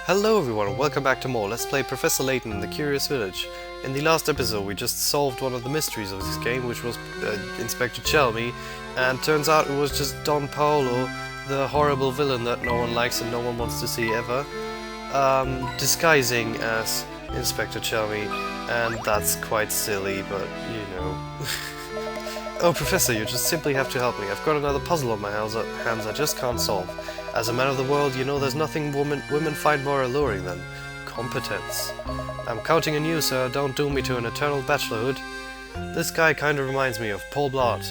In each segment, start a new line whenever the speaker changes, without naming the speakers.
Hello everyone, welcome back to more Let's Play Professor Layton in the Curious Village. In the last episode we just solved one of the mysteries of this game, which was Inspector Chelmy, and turns out it was just Don Paolo, the horrible villain that no one likes and no one wants to see ever, disguising as Inspector Chelmy, and that's quite silly, but you know. Oh Professor, you just simply have to help me. I've got another puzzle on my hands I just can't solve. As a man of the world, you know there's nothing women find more alluring than competence. I'm counting on you, sir. Don't doom me to an eternal bachelorhood. This guy kind of reminds me of Paul Blart,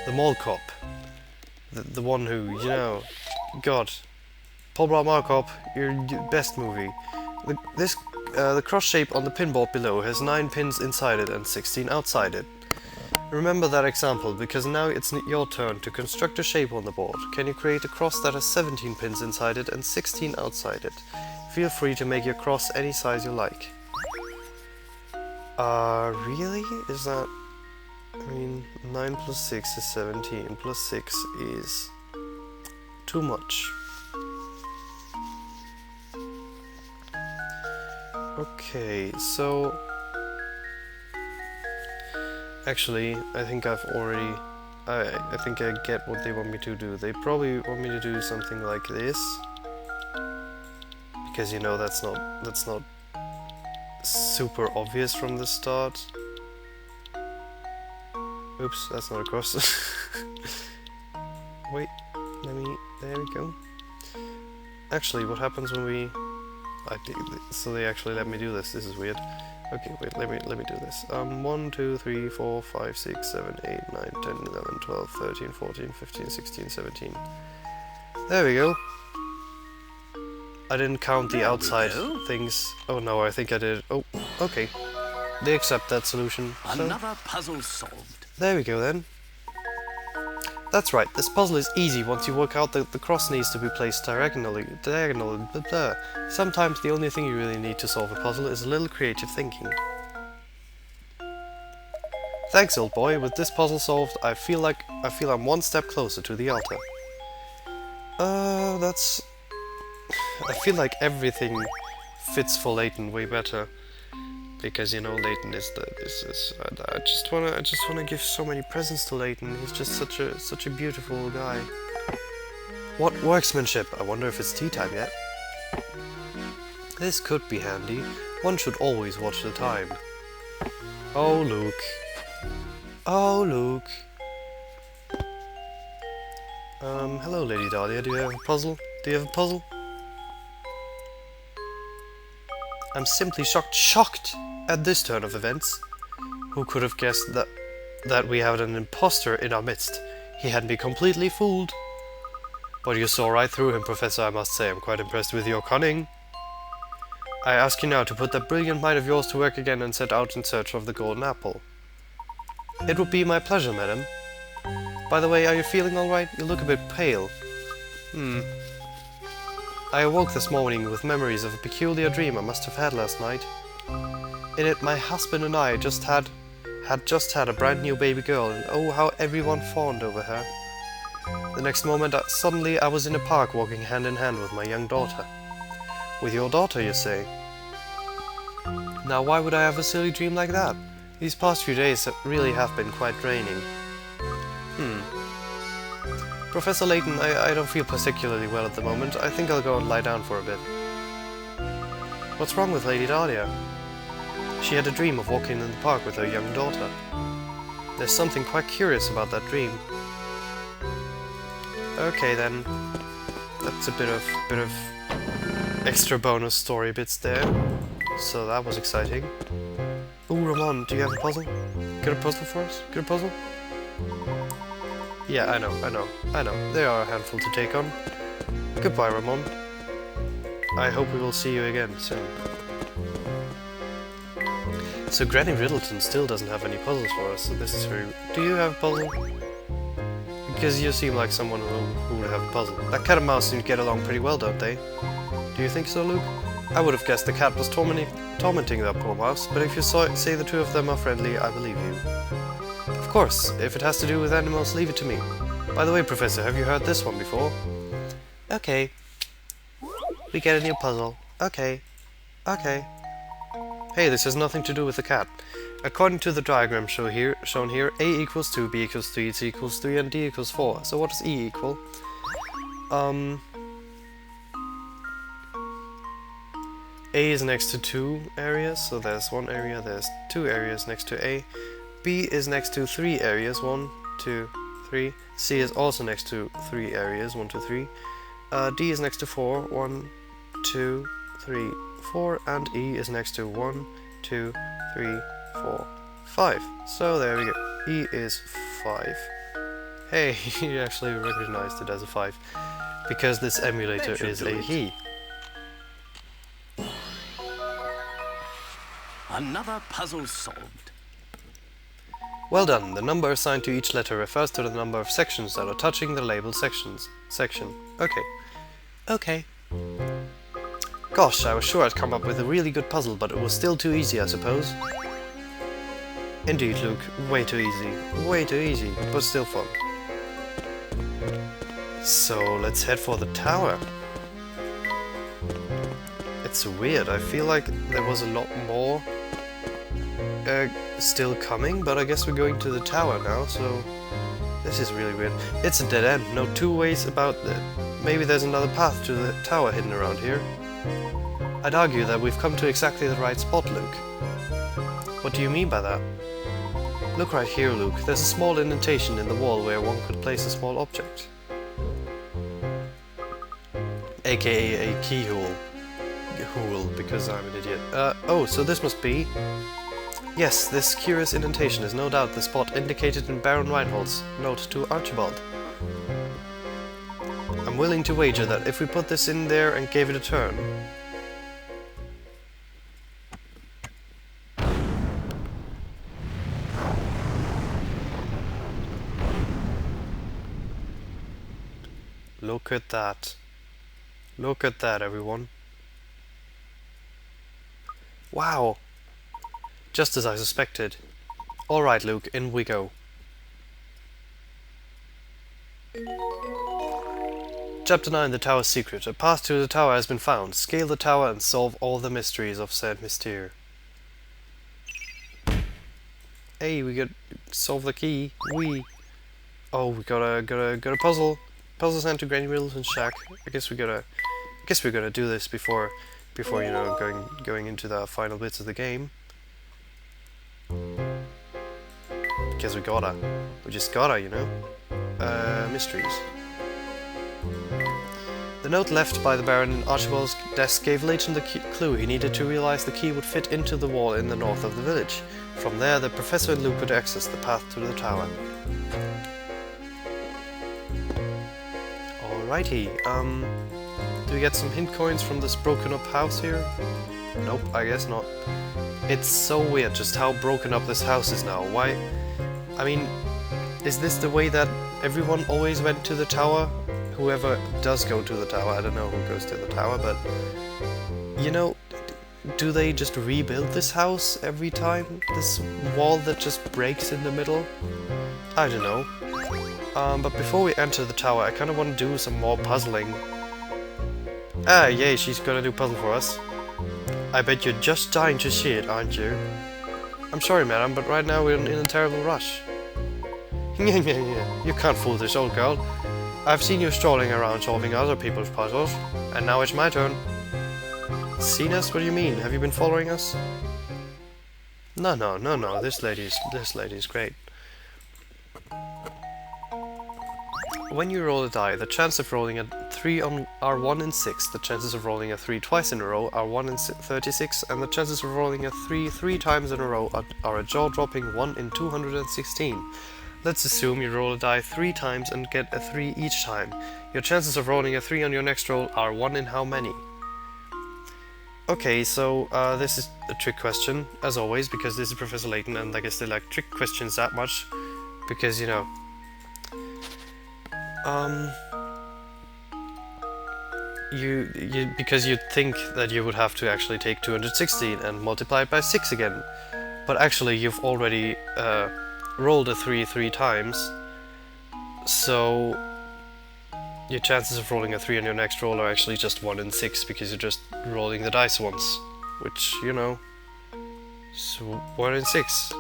the mall cop. The one who, you know... God. Paul Blart Mall Cop, your best movie. The cross shape on the pinboard below has 9 pins inside it and 16 outside it. Remember that example, because now it's your turn to construct a shape on the board. Can you create a cross that has 17 pins inside it and 16 outside it? Feel free to make your cross any size you like. Really? Is that... I mean, 9 plus 6 is 17, plus 6 is... too much. Okay, so... Actually, I think I've already... I think I get what they want me to do. They probably want me to do something like this. Because, you know, that's not super obvious from the start. Oops, that's not a cross. Wait, there we go. Actually, what happens when we... so they actually let me do this. This is weird. Okay, wait, let me do this. 1, 2, 3, 4, 5, 6, 7, 8, 9, 10, 11, 12, 13, 14, 15, 16, 17. There we go. I didn't count the outside things. Oh no, I think I did. Oh, okay. They accept that solution. So.
Another puzzle solved.
There we go then. That's right, this puzzle is easy once you work out that the cross needs to be placed diagonally, blah blah. Sometimes the only thing you really need to solve a puzzle is a little creative thinking. Thanks, old boy. With this puzzle solved, I feel I'm one step closer to the altar. I feel like everything fits for Layton way better. Because, you know, Layton is I just wanna give so many presents to Layton. He's just such a beautiful guy. What workmanship! I wonder if it's tea time yet. This could be handy. One should always watch the time. Oh, Luke. Oh, Luke. Hello, Lady Dahlia. Do you have a puzzle? I'm simply shocked at this turn of events. Who could have guessed that we had an impostor in our midst? He had me completely fooled. But you saw right through him, Professor, I must say. I'm quite impressed with your cunning. I ask you now to put that brilliant mind of yours to work again and set out in search of the golden apple. It would be my pleasure, madam. By the way, are you feeling alright? You look a bit pale. I awoke this morning with memories of a peculiar dream I must have had last night. In it, my husband and I had just had a brand new baby girl, and oh, how everyone fawned over her. The next moment, suddenly I was in a park walking hand in hand with my young daughter. With your daughter, you say? Now, why would I have a silly dream like that? These past few days really have been quite draining. Professor Layton, I don't feel particularly well at the moment. I think I'll go and lie down for a bit. What's wrong with Lady Dahlia? She had a dream of walking in the park with her young daughter. There's something quite curious about that dream. Okay then. That's a bit of extra bonus story bits there. So that was exciting. Ooh, Ramon, do you have a puzzle? Got a puzzle for us? Got a puzzle? Yeah, I know. They are a handful to take on. Goodbye, Ramon. I hope we will see you again soon. So Granny Riddleton still doesn't have any puzzles for us, so this is very... Do you have a puzzle? Because you seem like someone who would have a puzzle. That cat and mouse seem to get along pretty well, don't they? Do you think so, Luke? I would have guessed the cat was tormenting that poor mouse, but if you say the two of them are friendly, I believe you. Of course, if it has to do with animals, leave it to me. By the way, Professor, have you heard this one before? Okay. We get a new puzzle. Okay. Okay. Hey, this has nothing to do with the cat. According to the diagram shown here, A equals 2, B equals 3, C equals 3, and D equals 4. So what does E equal? A is next to 2 areas, so there's 1 area, there's 2 areas next to A. B is next to 3 areas, 1, 2, 3. C is also next to 3 areas, 1, 2, 3. D is next to 4, 1, 2, 3, 4, and E is next to 1, 2, 3, 4, 5. So there we go. E is 5. Hey, you actually recognized it as a 5. Because this emulator is a he.
Another puzzle solved.
Well done. The number assigned to each letter refers to the number of sections that are touching the labeled section. Okay. Okay. Gosh, I was sure I'd come up with a really good puzzle, but it was still too easy, I suppose. Indeed, Luke. Way too easy. Way too easy, but still fun. So, let's head for the tower. It's weird. I feel like there was a lot more still coming, but I guess we're going to the tower now, so this is really weird. It's a dead end, no two ways about it. Maybe there's another path to the tower hidden around here. I'd argue that we've come to exactly the right spot, Luke. What do you mean by that? Look right here, Luke. There's a small indentation in the wall where one could place a small object. AKA a keyhole. Hole, because I'm an idiot. Oh, so this must be... Yes, this curious indentation is no doubt the spot indicated in Baron Reinhold's note to Archibald. I'm willing to wager that if we put this in there and gave it a turn... Look at that. Look at that, everyone. Wow! Just as I suspected. Alright, Luke, in we go. Chapter 9, The Tower's Secret. A path to the tower has been found. Scale the tower and solve all the mysteries of Saint Mystere. Hey, we got solve the key. Oh, we got a puzzle. Puzzle sent to Granny Middleton's shack. I guess we gotta do this before you know going into the final bits of the game. Because we just gotta, you know. Mysteries. The note left by the Baron in Archibald's desk gave Layton the clue he needed to realize the key would fit into the wall in the north of the village. From there, the Professor and Luke could access the path to the tower. Alrighty, do we get some hint coins from this broken up house here? Nope, I guess not. It's so weird just how broken up this house is now. Why? I mean, is this the way that everyone always went to the tower? Whoever does go to the tower, I don't know who goes to the tower, but... You know, do they just rebuild this house every time? This wall that just breaks in the middle? I don't know. But before we enter the tower, I kind of want to do some more puzzling. Ah, yay, she's gonna do puzzle for us. I bet you're just dying to see it, aren't you? I'm sorry, madam, but right now we're in a terrible rush. You can't fool this old girl. I've seen you strolling around solving other people's puzzles, and now it's my turn. Seen us? What do you mean? Have you been following us? No, this lady's great. When you roll a die, the chance of rolling a 3 are 1 in 6, the chances of rolling a 3 twice in a row are 1 in 36, and the chances of rolling a 3 3 times in a row are a jaw-dropping 1 in 216. Let's assume you roll a die 3 times and get a 3 each time. Your chances of rolling a 3 on your next roll are 1 in how many? Okay, so this is a trick question, as always, because this is Professor Layton, and I guess they like trick questions that much, because, you know... because you'd think that you would have to actually take 216 and multiply it by 6 again. But actually you've already rolled a 3 3 times, so your chances of rolling a 3 on your next roll are actually just 1 in 6 because you're just rolling the dice once. Which, you know... So, 1 in 6.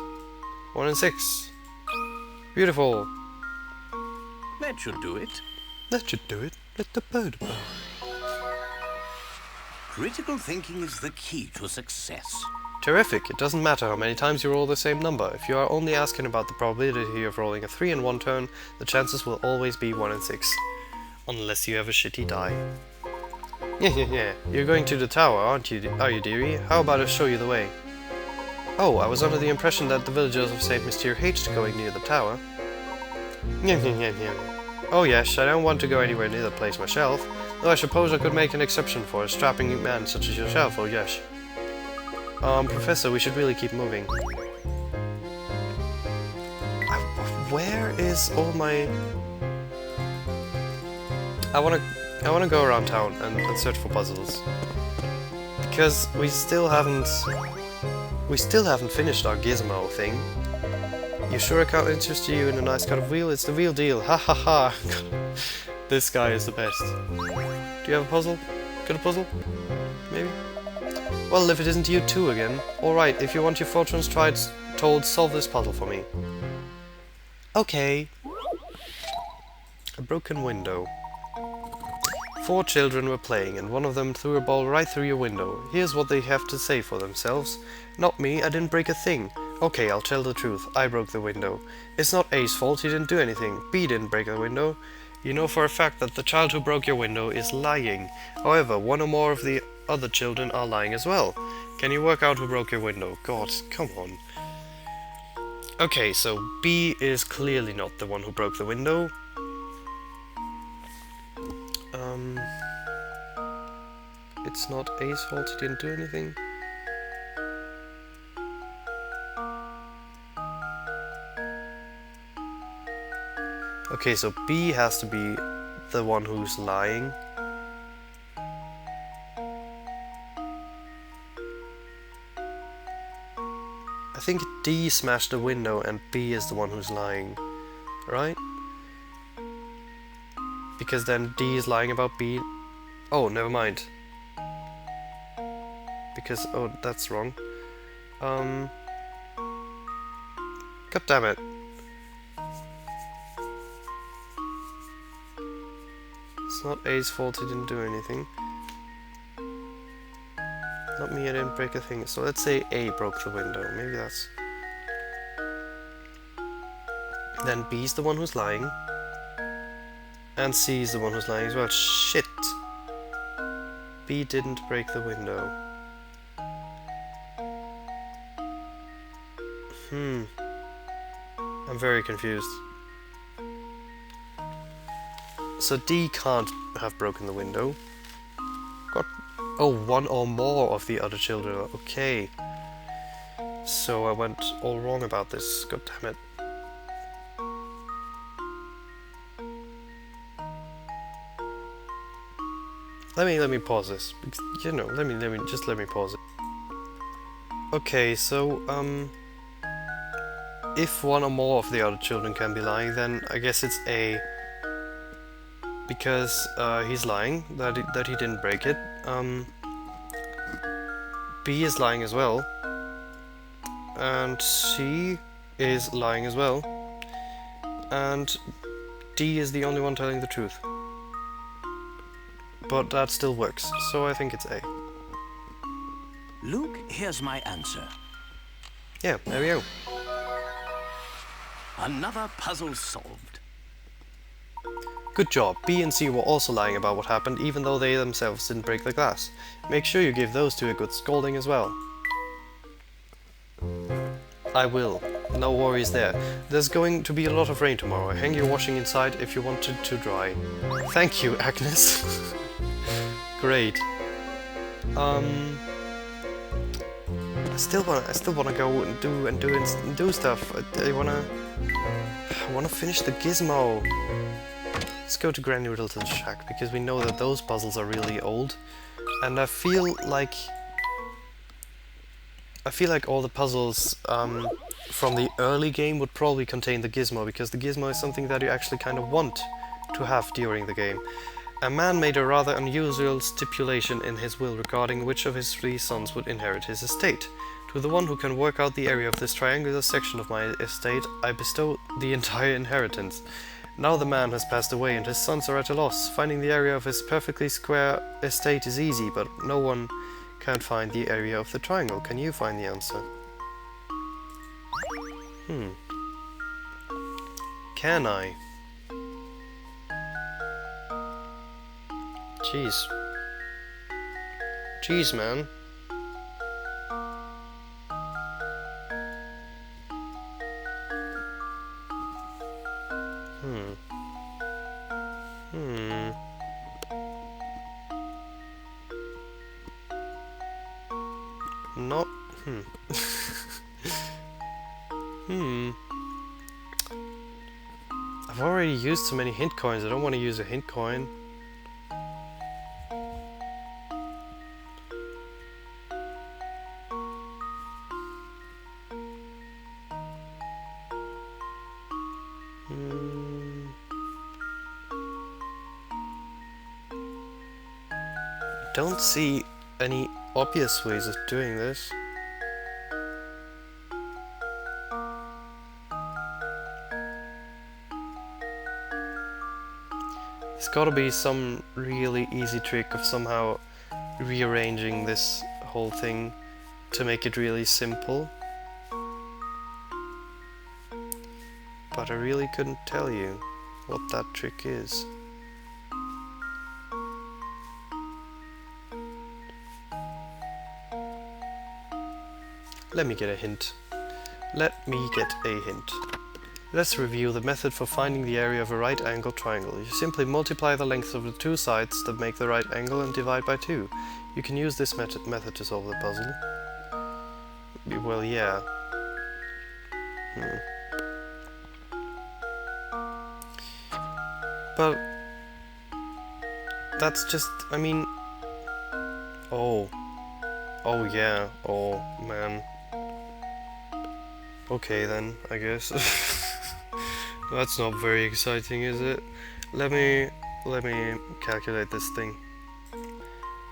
1 in 6. Beautiful.
That should do it.
That should do it. Let the bird blow.
Critical thinking is the key to success.
Terrific. It doesn't matter how many times you roll the same number. If you are only asking about the probability of rolling a 3 in one turn, the chances will always be 1 in 6. Unless you have a shitty die. Yeah. You're going to the tower, aren't you? Are you, dearie? How about I show you the way? Oh, I was under the impression that the villagers of Saint Mystere hated going near the tower. Oh yes, I don't want to go anywhere near the place myself, though I suppose I could make an exception for a strapping man such as yourself, oh yes. Professor, we should really keep moving. Where is all my... I wanna go around town and search for puzzles. Because we still haven't finished our gizmo thing. You sure I can't interest you in a nice cut of wheel? It's the real deal. Ha ha ha. This guy is the best. Do you have a puzzle? Got a puzzle? Maybe? Well, if it isn't you two again. Alright, if you want your fortunes told, solve this puzzle for me. Okay. A broken window. 4 children were playing, and one of them threw a ball right through your window. Here's what they have to say for themselves. Not me, I didn't break a thing. Okay, I'll tell the truth. I broke the window. It's not A's fault, he didn't do anything. B didn't break the window. You know for a fact that the child who broke your window is lying. However, one or more of the other children are lying as well. Can you work out who broke your window? God, come on. Okay, so B is clearly not the one who broke the window. It's not A's fault, he didn't do anything. Okay, so B has to be the one who's lying. I think D smashed the window and B is the one who's lying, right? Because then D is lying about B. Oh, never mind. Because, oh, that's wrong. God damn it. It's not A's fault he didn't do anything. Not me, I didn't break a thing. So let's say A broke the window. Maybe that's... Then B's the one who's lying. And C's the one who's lying as well. Shit! B didn't break the window. I'm very confused. So D can't have broken the window. Got... Oh, one or more of the other children. Okay. So I went all wrong about this. God damn it. Let me pause this. You know, let me pause it. Okay, so if one or more of the other children can be lying, then I guess it's A. Because he's lying that he didn't break it. B is lying as well, and C is lying as well, and D is the only one telling the truth. But that still works, so I think it's A.
Luke, here's my answer.
Yeah, there we go.
Another puzzle solved.
Good job. B and C were also lying about what happened, even though they themselves didn't break the glass. Make sure you give those two a good scolding as well. I will. No worries there. There's going to be a lot of rain tomorrow. Hang your washing inside if you want it to dry. Thank you, Agnes. Great. I still wanna go and do stuff. I wanna finish the gizmo. Let's go to Granny Little's shack, because we know that those puzzles are really old, and I feel like all the puzzles from the early game would probably contain the gizmo, because the gizmo is something that you actually kind of want to have during the game. A man made a rather unusual stipulation in his will regarding which of his 3 sons would inherit his estate. To the one who can work out the area of this triangular section of my estate, I bestow the entire inheritance. Now the man has passed away and his sons are at a loss. Finding the area of his perfectly square estate is easy, but no one can find the area of the triangle. Can you find the answer? Can I? Jeez. Jeez, man. Not... I've already used so many hint coins, I don't want to use a hint coin. Don't see any obvious ways of doing this. There's gotta be some really easy trick of somehow rearranging this whole thing to make it really simple. But I really couldn't tell you what that trick is. Let me get a hint. Let me get a hint. Let's review the method for finding the area of a right angle triangle. You simply multiply the length of the 2 sides that make the right angle and divide by 2. You can use this method to solve the puzzle. Well, yeah. But that's just, I mean... Oh. Oh yeah. Oh man. Okay then, I guess. That's not very exciting, is it? Let me calculate this thing.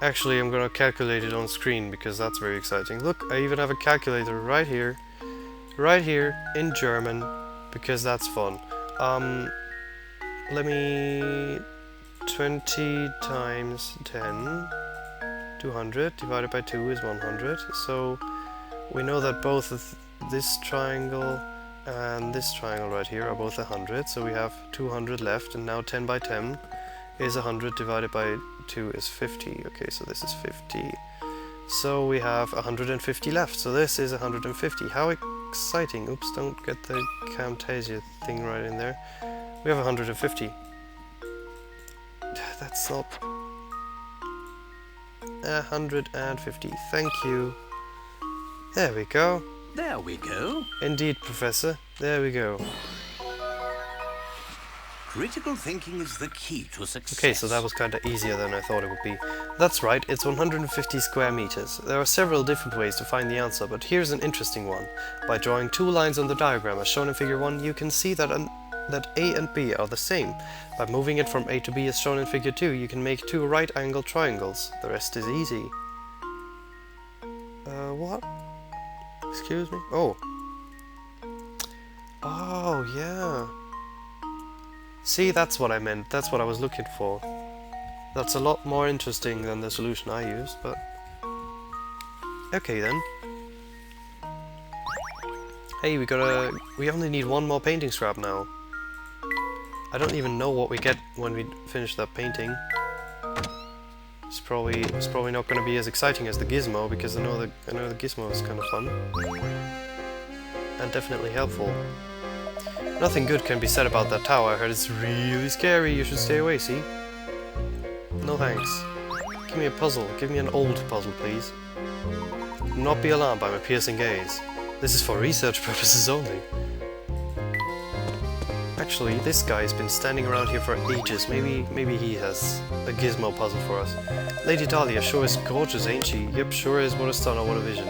Actually, I'm gonna calculate it on screen because that's very exciting. Look, I even have a calculator right here in German, because that's fun. Let me 20 times 10, 200 divided by 2 is 100. So we know that both of this triangle and this triangle right here are both 100, so we have 200 left, and now 10 by 10 is 100 divided by 2 is 50. Okay, so this is 50. So we have 150 left, so this is 150. How exciting. Oops, don't get the Camtasia thing right in there. We have 150. That's not... 150. Thank you. There we go.
There we go.
Indeed, Professor. There we go.
Critical thinking is the key to success.
Okay, so that was kinda easier than I thought it would be. That's right, it's 150 square meters. There are several different ways to find the answer, but here's an interesting one. By drawing 2 lines on the diagram as shown in figure 1, you can see that A and B are the same. By moving it from A to B as shown in figure 2, you can make 2 right-angled triangles. The rest is easy. What? Excuse me? Oh. Oh, yeah. See, that's what I meant. That's what I was looking for. That's a lot more interesting than the solution I used, but... Okay, then. Hey, we only need 1 more painting scrap now. I don't even know what we get when we finish that painting. It's probably not going to be as exciting as the gizmo, because I know the gizmo is kind of fun and definitely helpful. Nothing good can be said about that tower. I heard it's really scary. You should stay away. See? No thanks. Give me a puzzle. Give me an old puzzle, please. Do not be alarmed by my piercing gaze. This is for research purposes only. Actually, this guy's been standing around here for ages. Maybe he has a gizmo puzzle for us. Lady Dahlia sure is gorgeous, ain't she? Yep, sure is. What a stunner, what a vision.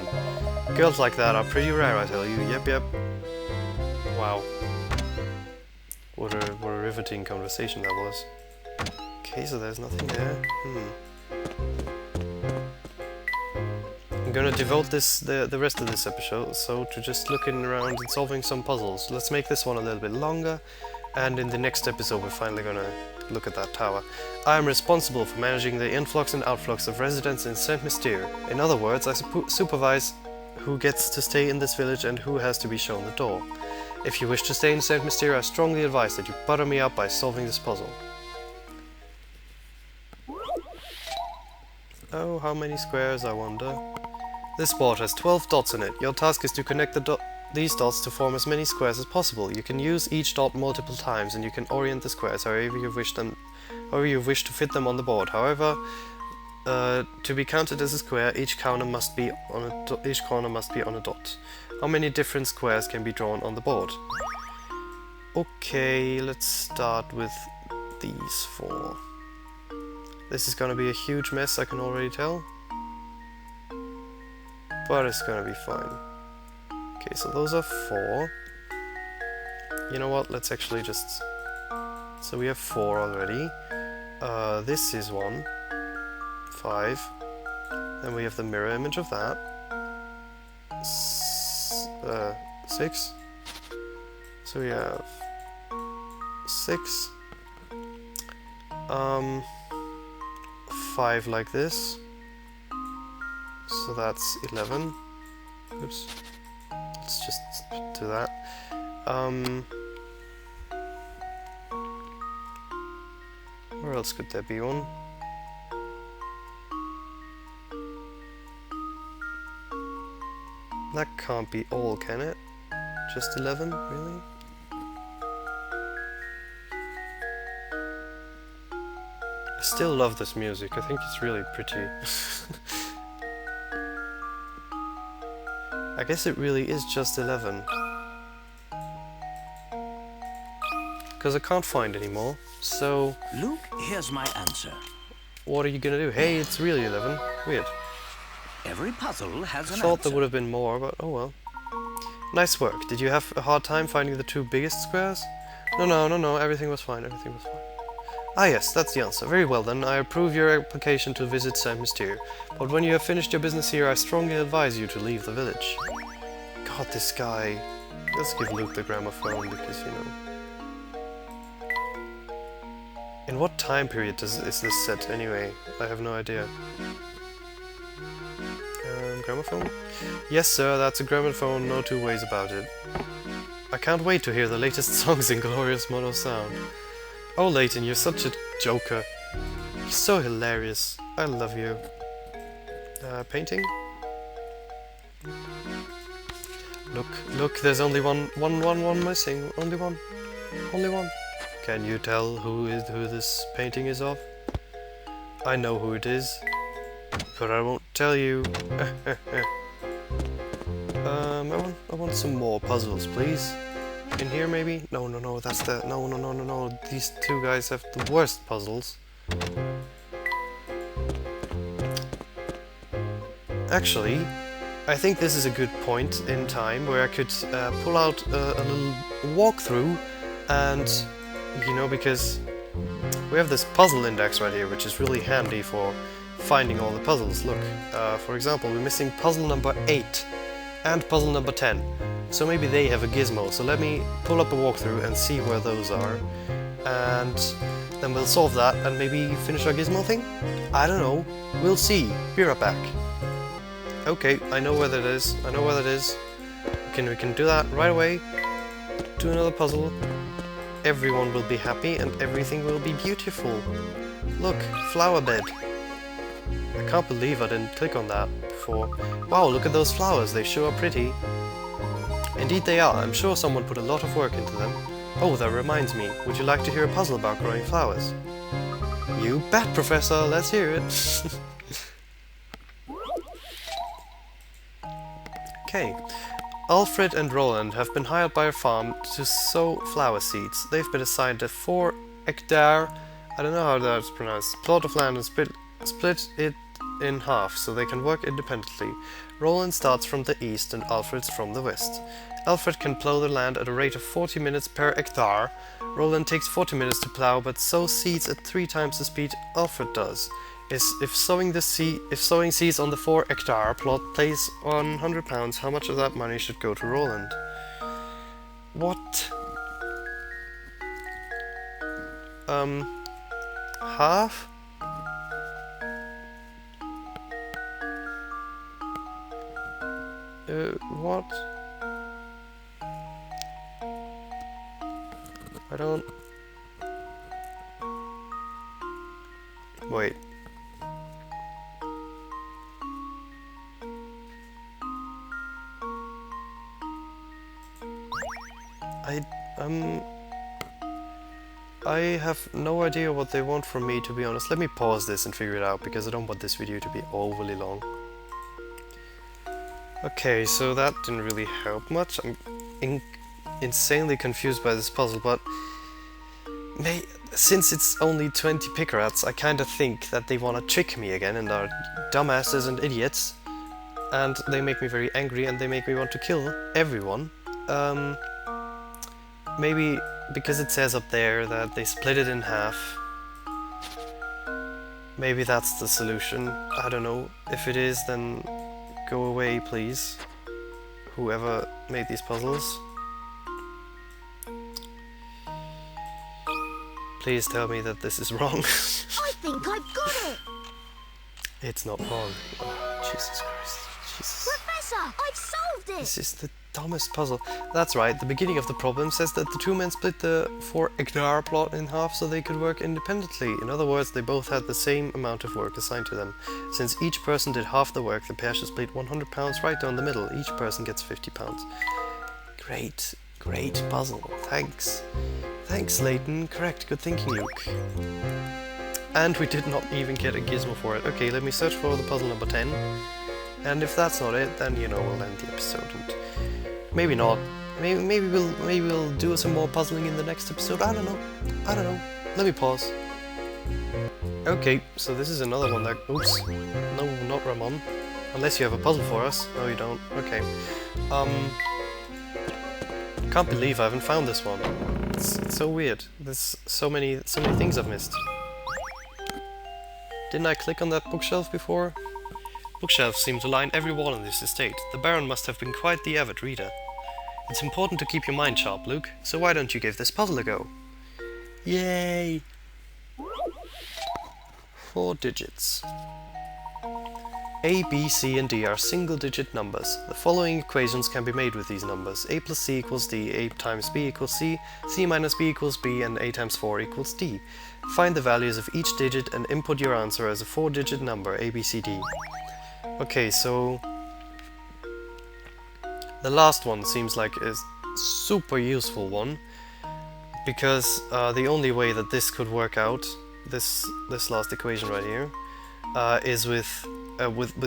Girls like that are pretty rare, I tell you. Yep. What a riveting conversation that was. Okay, so there's nothing there. I'm gonna devote the rest of this episode to just looking around and solving some puzzles. Let's make this one a little bit longer, and in the next episode we're finally gonna look at that tower. I am responsible for managing the influx and outflux of residents in Saint Mystere. In other words, I supervise who gets to stay in this village and who has to be shown the door. If you wish to stay in Saint Mystere, I strongly advise that you butter me up by solving this puzzle. Oh, how many squares, I wonder. This board has 12 dots in it. Your task is to connect these dots to form as many squares as possible. You can use each dot multiple times, and you can orient the squares however you wish to fit them on the board. However, to be counted as a square, each corner must be on a dot. How many different squares can be drawn on the board? Okay, let's start with these 4. This is gonna be a huge mess, I can already tell. But it's gonna be fine. Okay, so those are 4. You know what, let's actually just... So we have 4 already. This is 1. 5. Then we have the mirror image of that. 6. So we have 6. 5 like this. So that's 11. Oops. Let's just do that. Where else could there be one? That can't be all, can it? Just 11, really? I still love this music, I think it's really pretty. I guess it really is just 11. Because I can't find any more, so...
Luke, here's my answer.
What are you gonna do? Hey, it's really 11. Weird.
Every puzzle has an
I thought
answer.
there would have been more, but oh well. Nice work. Did you have a hard time finding the 2 biggest squares? No, everything was fine, everything was fine. Ah yes, that's the answer. Very well then, I approve your application to visit Saint Mystere. But when you have finished your business here, I strongly advise you to leave the village. God, this guy. Let's give Luke the gramophone, because, you know... In what time period is this set, anyway? I have no idea. Gramophone? Yes, sir, that's a gramophone, no 2 ways about it. I can't wait to hear the latest songs in glorious mono sound. Oh, Layton, you're such a joker. You're so hilarious. I love you. Painting? Look, there's only one missing. Only one. Can you tell who this painting is of? I know who it is, but I won't tell you. I want some more puzzles, please. In here, maybe? No, that's the... No. These 2 guys have the worst puzzles. Actually, I think this is a good point in time where I could pull out a little walkthrough and, you know, because we have this puzzle index right here, which is really handy for finding all the puzzles. Look, for example, we're missing puzzle number 8 and puzzle number 10. So maybe they have a gizmo, so let me pull up a walkthrough and see where those are. And then we'll solve that and maybe finish our gizmo thing? I don't know. We'll see. Be right back. Okay, I know where that is. We can do that right away. Do another puzzle. Everyone will be happy and everything will be beautiful. Look, flower bed. I can't believe I didn't click on that before. Wow, look at those flowers, they sure are pretty. Indeed they are, I'm sure someone put a lot of work into them. Oh, that reminds me, would you like to hear a puzzle about growing flowers? You bet, Professor, let's hear it. Okay. Alfred and Roland have been hired by a farm to sow flower seeds. They've been assigned a 4 hectare, I don't know how that's pronounced, plot of land and split it in half so they can work independently. Roland starts from the east and Alfred's from the west. Alfred can plow the land at a rate of 40 minutes per hectare. Roland takes 40 minutes to plow, but sows seeds at 3 times the speed Alfred does. If sowing seeds on the 4-hectare plot pays £100, how much of that money should go to Roland? What? Half? What? I don't... Wait. I have no idea what they want from me, to be honest. Let me pause this and figure it out, because I don't want this video to be overly long. Okay, so that didn't really help much. I'm insanely confused by this puzzle, but since it's only 20 Pickrats, I kinda think that they wanna trick me again and are dumbasses and idiots. And they make me very angry and they make me want to kill everyone. Maybe because it says up there that they split it in half. Maybe that's the solution. I don't know. If it is, then go away, please. Whoever made these puzzles. Please tell me that this is wrong.
I think I've got it!
It's not wrong. Oh, Jesus Christ. Jesus.
Professor, I've solved it!
This is the dumbest puzzle. That's right, the beginning of the problem says that the 2 men split the 4-hectare plot in half so they could work independently. In other words, they both had the same amount of work assigned to them. Since each person did half the work, the pair should split £100 right down the middle. Each person gets £50. Great, great puzzle. Thanks. Thanks, Layton. Correct, good thinking, Luke. And we did not even get a gizmo for it. Okay, let me search for the puzzle number 10. And if that's not it, then, you know, we'll end the episode. And maybe not. Maybe we'll do some more puzzling in the next episode. I don't know. I don't know. Let me pause. Okay, so this is another one that... Oops. No, not Ramon. Unless you have a puzzle for us. No, you don't. Okay. Can't believe I haven't found this one. It's so weird. There's so many things I've missed. Didn't I click on that bookshelf before? Bookshelves seem to line every wall in this estate. The Baron must have been quite the avid reader. It's important to keep your mind sharp, Luke, so why don't you give this puzzle a go? Yay! 4 digits. A, B, C and D are single-digit numbers. The following equations can be made with these numbers. A plus C equals D, A times B equals C, C minus B equals B, and A times 4 equals D. Find the values of each digit and input your answer as a 4-digit number, A, B, C, D. Okay, so... the last one seems like a super useful one, because the only way that this could work out, this last equation right here, is with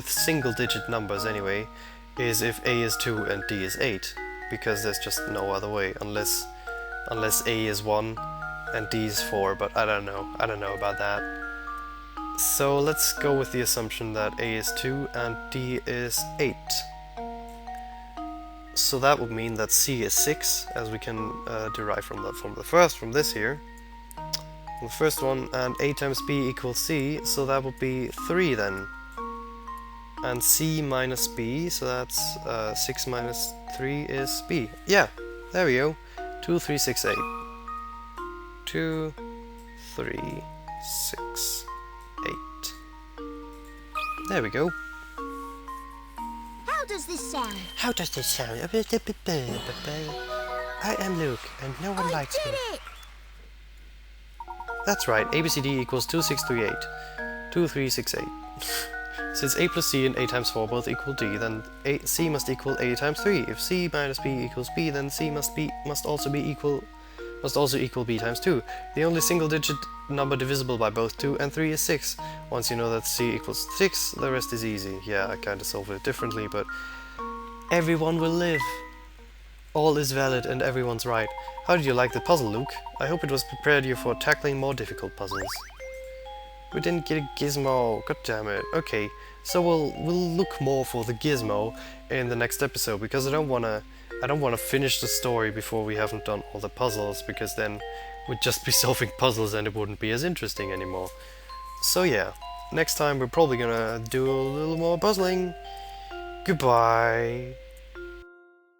single-digit numbers anyway, is if A is 2 and D is 8, because there's just no other way, unless A is 1 and D is 4, but I don't know about that. So let's go with the assumption that A is 2 and D is 8. So that would mean that C is 6, as we can derive from this here. The first one, and A times B equals C, so that would be 3 then. And C minus B, so that's 6 minus 3 is B. Yeah, there we go. 2, 3, 6, 8. 2, 3, 6, 8. There we go.
How does this sound?
How does this sound? I am Luke, and no one likes me.
It!
That's right, ABCD equals 2, 6, 3, 8. 2, 3, 6, 8. Since A plus C and A times 4 both equal D, then C must equal A times 3. If C minus B equals B, then C must also equal B times 2. The only single-digit number divisible by both 2 and 3 is 6. Once you know that C equals 6, the rest is easy. Yeah, I kinda solved it differently, but everyone will live. All is valid and everyone's right. How did you like the puzzle, Luke? I hope it was prepared you for tackling more difficult puzzles. We didn't get a gizmo. God damn it. Okay, so we'll look more for the gizmo in the next episode because I don't wanna finish the story before we haven't done all the puzzles, because then we'd just be solving puzzles and it wouldn't be as interesting anymore. So yeah, next time we're probably gonna do a little more puzzling. Goodbye.